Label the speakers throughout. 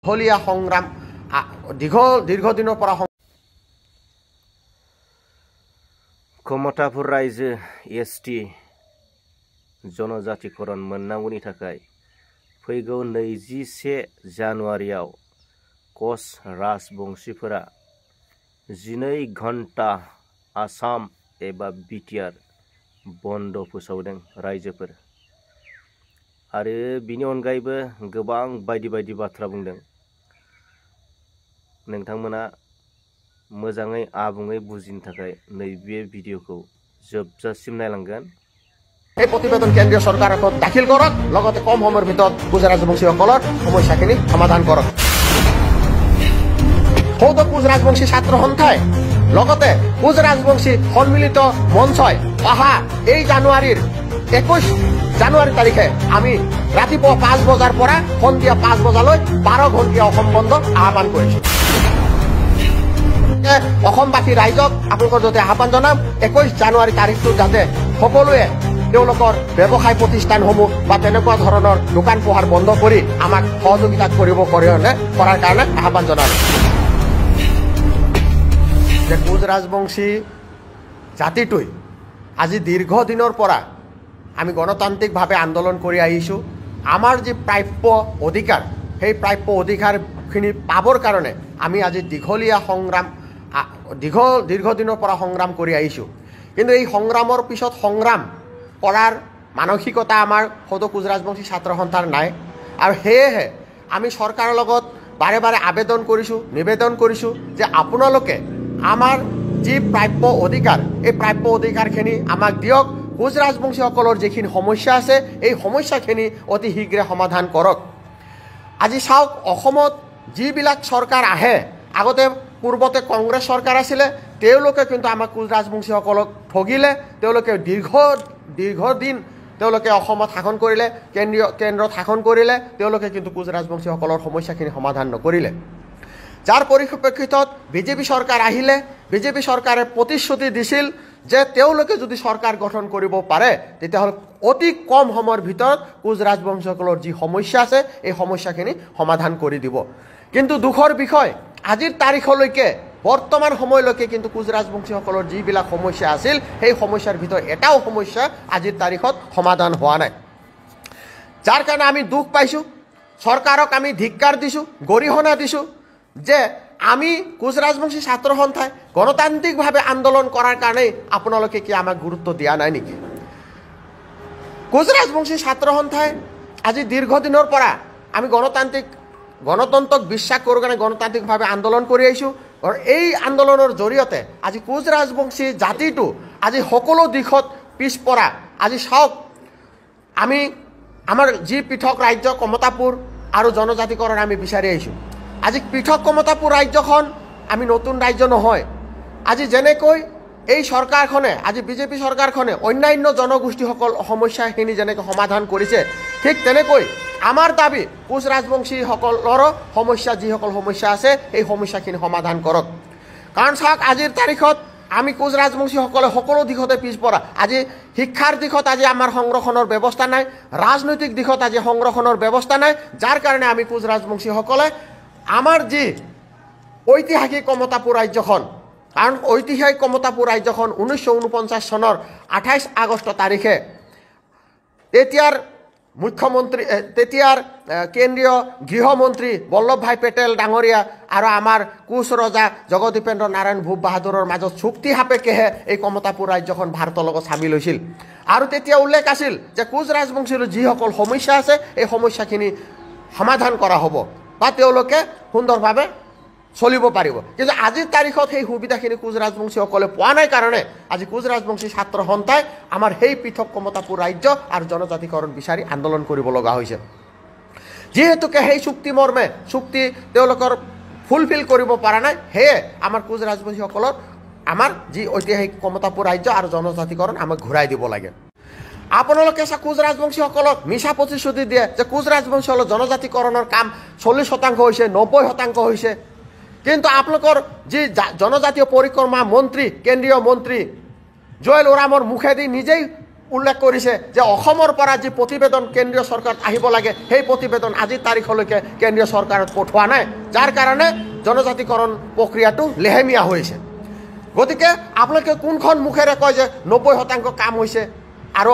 Speaker 1: দীঘলীয়া সংগ্ৰাম দীৰ্ঘদিনৰ পৰা
Speaker 2: कमतापुर रायजो ST जनजातिकरण मोननांगौनि थाखाय फैगौ 21 जानुवारियाव कच राजबंशीफोरा 12 घन्टा आसाम एबा BTR बन्द फोसावदों रायजोफोर आरो बिनि अनगायैबो गोबां बायदि बाथ्रा बुंदों। नोंथांमोना मोजाङै आबुङै बुजिनो थाखाय नैबे भिडिअखौ जोबजासिम नायलांगोन।
Speaker 1: এই প্ৰতিবেদন কেন্দ্ৰীয় চৰকাৰৰ আগত দাখিল কৰক, লগতে কম সময়ৰ ভিতৰত কোচ ৰাজবংশীসকলৰ সমস্যাখিনি সমাধান কৰক। সৌদ কোচ ৰাজবংশী ছাত্ৰ সন্থাই লগতে কোচ ৰাজবংশী সন্মিলিত মঞ্চই অহা এই জানুৱাৰীৰ 21 জানুৱাৰী তাৰিখে আমি ৰাতিপুৱা 5 বজাৰ পৰা সন্ধিয়া 5 বজালৈ 12 ঘণ্টীয়া অসম বন্ধ আহ্বান কৰিছো। অসমবাসী ৰাইজক আপোনালোকৰ যাতে আহ্বান জনাম 21 জানুৱাৰী তাৰিখটো যাতে সকলোৱে তেওঁলোকৰ ব্যৱসায় প্ৰতিষ্ঠানসমূহ বা তেনেকুৱা ধৰণৰ দোকান পোহাৰ বন্ধ কৰি আমাক সহযোগিতা কৰাৰ কাৰণে আহ্বান জনাম। যে কোচ ৰাজবংশী জাতিটোই আজি দীৰ্ঘদিনৰ পৰা আমি গণতান্ত্ৰিকভাৱে আন্দোলন কৰি আহিছোঁ। আমাৰ যি প্ৰাপ্য অধিকাৰ সেই প্ৰাপ্য অধিকাৰখিনি পাবৰ কাৰণে আমি আজি দীৰ্ঘদিনৰ পৰা সংগ্ৰাম কৰি আহিছোঁ। কিন্তু এই সংগ্ৰামৰ পিছত সংগ্ৰাম কৰাৰ মানসিকতা আমাৰ সৌদ কোচ ৰাজবংশী ছাত্ৰ সন্থাৰ নাই। আৰু সেয়েহে আমি চৰকাৰৰ লগত বাৰে বাৰে আবেদন কৰিছোঁ, নিবেদন কৰিছোঁ যে আপোনালোকে আমাৰ যি প্ৰাপ্য অধিকাৰ এই প্ৰাপ্য অধিকাৰখিনি আমাক দিয়ক। কোচ ৰাজবংশীসকলৰ যিখিনি সমস্যা আছে এই সমস্যাখিনি অতি শীঘ্ৰে সমাধান কৰক। আজি চাওক, অসমত যিবিলাক চৰকাৰ আহে, আগতে পূৰ্বতে কংগ্ৰেছ চৰকাৰ আছিলে, তেওঁলোকে কিন্তু আমাক কোচ ৰাজবংশীসকলক ঠগিলে। তেওঁলোকে দীৰ্ঘদিন তেওঁলোকে অসমত শাসন কৰিলে, কেন্দ্ৰত শাসন কৰিলে, তেওঁলোকে কিন্তু কোচ ৰাজবংশীসকলৰ সমস্যাখিনি সমাধান নকৰিলে। যাৰ পৰিপ্ৰেক্ষিতত বিজেপি চৰকাৰ আহিলে, বিজেপি চৰকাৰে প্ৰতিশ্ৰুতি দিছিল যে তেওঁলোকে যদি চৰকাৰ গঠন কৰিব পাৰে তেতিয়াহ'লে অতি কম সময়ৰ ভিতৰত কোচ ৰাজবংশীসকলৰ যি সমস্যা আছে এই সমস্যাখিনি সমাধান কৰি দিব। কিন্তু দুখৰ বিষয়, আজিৰ তাৰিখলৈকে বৰ্তমান সময়লৈকে কিন্তু কোচ ৰাজবংশীসকলৰ যিবিলাক সমস্যা আছিল সেই সমস্যাৰ ভিতৰত এটাও সমস্যা আজিৰ তাৰিখত সমাধান হোৱা নাই। যাৰ কাৰণে আমি দুখ পাইছোঁ, চৰকাৰক আমি ধিক্কাৰ দিছোঁ, গৰিহণা দিছোঁ যে আমি কোচ ৰাজবংশী ছাত্ৰ সন্থাই গণতান্ত্ৰিকভাৱে আন্দোলন কৰাৰ কাৰণেই আপোনালোকে কি আমাক গুৰুত্ব দিয়া নাই নেকি? কোচ ৰাজবংশী ছাত্ৰ সন্থাই আজি দীৰ্ঘদিনৰ পৰা আমি গণতন্ত্ৰক বিশ্বাস কৰোঁ কাৰণে গণতান্ত্ৰিকভাৱে আন্দোলন কৰি আহিছোঁ। আৰু এই আন্দোলনৰ জৰিয়তে আজি কোচ ৰাজবংশী জাতিটো আজি সকলো দিশত পিছপৰা। আজি চাওক, আমাৰ যি পৃথক ৰাজ্য কমতাপুৰ আৰু জনজাতিকৰণ আমি বিচাৰি আহিছোঁ। আজি পৃথক কমতাপুৰ ৰাজ্যখন আমি নতুন ৰাজ্য নহয়। আজি যেনেকৈ এই চৰকাৰখনে, আজি বিজেপি চৰকাৰখনে অন্যান্য জনগোষ্ঠীসকল সমস্যাখিনি যেনেকৈ সমাধান কৰিছে, ঠিক তেনেকৈ আমাৰ দাবী কোচ ৰাজবংশীসকলৰো সমস্যা, যিসকল সমস্যা আছে এই সমস্যাখিনি সমাধান কৰক। কাৰণ চাওক, আজিৰ তাৰিখত আমি কোচ ৰাজবংশীসকলে সকলো দিশতে পিছপৰা। আজি শিক্ষাৰ দিশত আজি আমাৰ সংৰক্ষণৰ ব্যৱস্থা নাই, ৰাজনৈতিক দিশত আজি সংৰক্ষণৰ ব্যৱস্থা নাই। যাৰ কাৰণে আমি কোচ ৰাজবংশীসকলে আমাৰ যি ঐতিহাসিক কমতাপুৰ ৰাজ্যখন, কাৰণ ঐতিহাসিক কমতাপুৰ ৰাজ্যখন 1949 চনৰ 28 আগষ্ট তাৰিখে তেতিয়াৰ মুখ্যমন্ত্ৰী, তেতিয়াৰ কেন্দ্ৰীয় গৃহমন্ত্ৰী বল্লভ ভাই পেটেল ডাঙৰীয়া আৰু আমাৰ কোচ ৰজা জগদীপেন্দ্ৰ নাৰায়ণ ভূপ বাহাদুৰৰ মাজত চুক্তি সাপেক্ষেহে এই কমতাপুৰ ৰাজ্যখন ভাৰতৰ লগত চামিল হৈছিল। আৰু তেতিয়া উল্লেখ আছিল যে কোচ ৰাজবংশীৰ যিসকল সমস্যা আছে এই সমস্যাখিনি সমাধান কৰা হ'ব বা তেওঁলোকে সুন্দৰভাৱে চলিব পাৰিব। কিন্তু আজিৰ তাৰিখত সেই সুবিধাখিনি কোচ ৰাজবংশীসকলে পোৱা নাই কাৰণে আজি কোচ ৰাজবংশী ছাত্ৰ সন্থাই আমাৰ সেই পৃথক কমতাপুৰ ৰাজ্য আৰু জনজাতিকৰণ বিচাৰি আন্দোলন কৰিব লগা হৈছে। যিহেতুকে সেই চুক্তি তেওঁলোকৰ ফুলফিল কৰিব পৰা নাই, সেয়ে আমাৰ কোচ ৰাজবংশীসকলৰ আমাৰ যি ঐতিহাসিক কমতাপুৰ ৰাজ্য আৰু জনজাতিকৰণ আমাক ঘূৰাই দিব লাগে। আপোনালোকে কোচ ৰাজবংশীসকলক মিছা প্ৰতিশ্ৰুতি দিয়ে যে কোচ ৰাজবংশীসকলৰ জনজাতিকৰণৰ কাম 40% হৈছে, 90% হৈছে। কিন্তু আপোনালোকৰ যি জনজাতীয় পৰিক্ৰমা মন্ত্ৰী, কেন্দ্ৰীয় মন্ত্ৰী জুৱেল ওৰামৰ মুখেদি নিজেই উল্লেখ কৰিছে যে অসমৰ পৰা যি প্ৰতিবেদন কেন্দ্ৰীয় চৰকাৰত আহিব লাগে সেই প্ৰতিবেদন আজিৰ তাৰিখলৈকে কেন্দ্ৰীয় চৰকাৰত পঠোৱা নাই, যাৰ কাৰণে জনজাতিকৰণ প্ৰক্ৰিয়াটো লেহেমীয়া হৈছে। গতিকে আপোনালোকে কোনখন মুখেৰে কয় যে 90% কাম হৈছে আৰু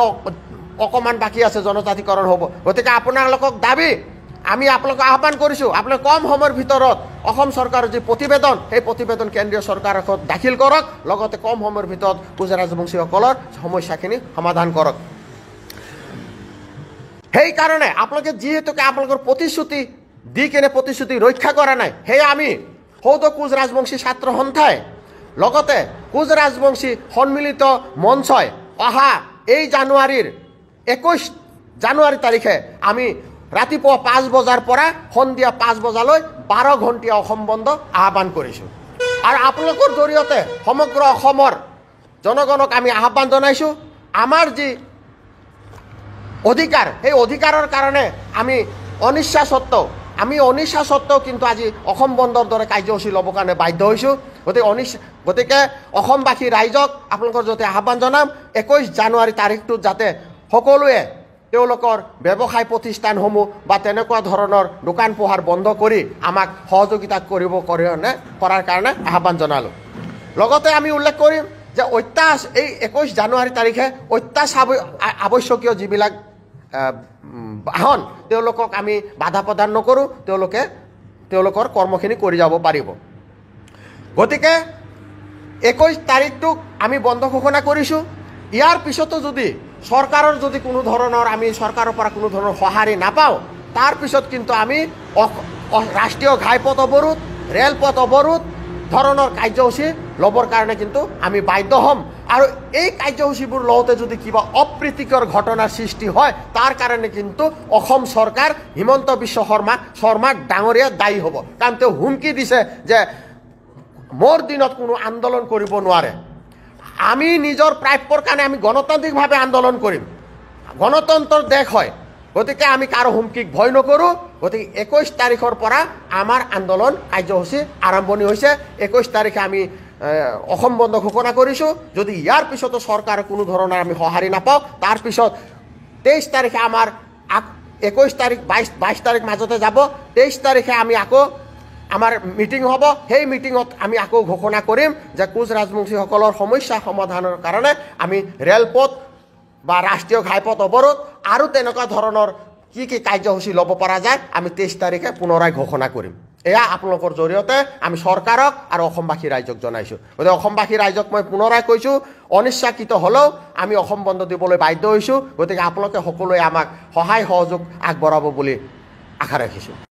Speaker 1: অকণমান বাকী আছে জনজাতিকৰণ হ'ব? গতিকে আপোনালোকক দাবী, আমি আপোনালোকক আহ্বান কৰিছোঁ, আপোনালোকে কম সময়ৰ ভিতৰত অসম চৰকাৰৰ যি প্ৰতিবেদন সেই প্ৰতিবেদন কেন্দ্ৰীয় চৰকাৰত দাখিল কৰক, লগতে কম সময়ৰ ভিতৰত কোচ ৰাজবংশীসকলৰ সমস্যাখিনি সমাধান কৰক। সেইকাৰণে আপোনালোকে যিহেতুকে আপোনালোকৰ প্ৰতিশ্ৰুতি দি কিনে প্ৰতিশ্ৰুতি ৰক্ষা কৰা নাই, সেয়ে আমি সৌদ কোচ ৰাজবংশী ছাত্ৰ সন্থাই লগতে কোচ ৰাজবংশী সন্মিলিত মঞ্চই অহা এই জানুৱাৰীৰ 21 জানুৱাৰী তাৰিখে আমি ৰাতিপুৱা 5 বজাৰ পৰা সন্ধিয়া 5 বজালৈ 12 ঘণ্টীয়া অসম বন্ধ আহ্বান কৰিছোঁ। আৰু আপোনালোকৰ জৰিয়তে সমগ্ৰ অসমৰ জনগণক আমি আহ্বান জনাইছোঁ, আমাৰ যি অধিকাৰ সেই অধিকাৰৰ কাৰণে আমি অনিচ্ছা সত্ত্বেও কিন্তু আজি অসম বন্ধৰ দৰে কাৰ্যসূচী ল'বৰ কাৰণে বাধ্য হৈছোঁ। গতিকে অসমবাসী ৰাইজক আপোনালোকৰ যাতে আহ্বান জনাম, 21 জানুৱাৰী তাৰিখটোত যাতে সকলোৱে তেওঁলোকৰ ব্যৱসায় প্ৰতিষ্ঠানসমূহ বা তেনেকুৱা ধৰণৰ দোকান পোহাৰ বন্ধ কৰি আমাক সহযোগিতা কৰাৰ কাৰণে আহ্বান জনালোঁ। লগতে আমি উল্লেখ কৰিম যে এই 21 জানুৱাৰী তাৰিখে আৱশ্যকীয় যিবিলাক বাহন তেওঁলোকক আমি বাধা প্ৰদান নকৰোঁ, তেওঁলোকৰ কৰ্মখিনি কৰি যাব পাৰিব। গতিকে 21 তাৰিখটোক আমি বন্ধ ঘোষণা কৰিছোঁ। ইয়াৰ পিছতো যদি চৰকাৰৰ যদি কোনো ধৰণৰ আমি চৰকাৰৰ পৰা কোনো ধৰণৰ সঁহাৰি নাপাওঁ, তাৰপিছত কিন্তু আমি ৰাষ্ট্ৰীয় ঘাইপথ অৱৰোধ, ৰেলপথ অৱৰোধ ধৰণৰ কাৰ্যসূচী ল'বৰ কাৰণে কিন্তু আমি বাধ্য হ'ম। আৰু এই কাৰ্যসূচীবোৰ লওঁতে যদি কিবা অপ্ৰীতিকৰ ঘটনাৰ সৃষ্টি হয়, তাৰ কাৰণে কিন্তু অসম চৰকাৰ হিমন্ত বিশ্ব শৰ্মাক ডাঙৰীয়া দায়ী হ'ব। কাৰণ তেওঁ হুমকি দিছে যে মোৰ দিনত কোনো আন্দোলন কৰিব নোৱাৰে, আমি নিজৰ প্ৰাপ্যৰ কাৰণে আমি গণতান্ত্ৰিকভাৱে আন্দোলন কৰিম, গণতন্ত্ৰৰ দেশ হয়। গতিকে আমি কাৰো হুমকিক ভয় নকৰোঁ। গতিকে 21 তাৰিখৰ পৰা আমাৰ আন্দোলন কাৰ্যসূচী আৰম্ভণি হৈছে। 21 তাৰিখে আমি অসম বন্ধ ঘোষণা কৰিছোঁ। যদি ইয়াৰ পিছতো চৰকাৰে কোনো ধৰণৰ আমি সঁহাৰি নাপাওঁ, তাৰপিছত 23 তাৰিখে আমাৰ 21 তাৰিখ 22 তাৰিখ মাজতে যাব, 23 তাৰিখে আমি আকৌ আমাৰ মিটিং হ'ব। সেই মিটিঙত আমি আকৌ ঘোষণা কৰিম যে কোচ ৰাজবংশীসকলৰ সমস্যা সমাধানৰ কাৰণে আমি ৰেলপথ বা ৰাষ্ট্ৰীয় ঘাইপথ অৱৰোধ আৰু তেনেকুৱা ধৰণৰ কি কাৰ্যসূচী ল'ব পৰা যায় আমি 23 তাৰিখে পুনৰাই ঘোষণা কৰিম। এয়া আপোনালোকৰ জৰিয়তে আমি চৰকাৰক আৰু অসমবাসী ৰাইজক জনাইছোঁ। গতিকে অসমবাসী ৰাইজক মই পুনৰাই কৈছোঁ, অনিচ্ছাকৃত হ'লেও আমি অসম বন্ধ দিবলৈ বাধ্য হৈছোঁ। গতিকে আপোনালোকে সকলোৱে আমাক সহায় সহযোগ আগবঢ়াব বুলি আশা ৰাখিছোঁ।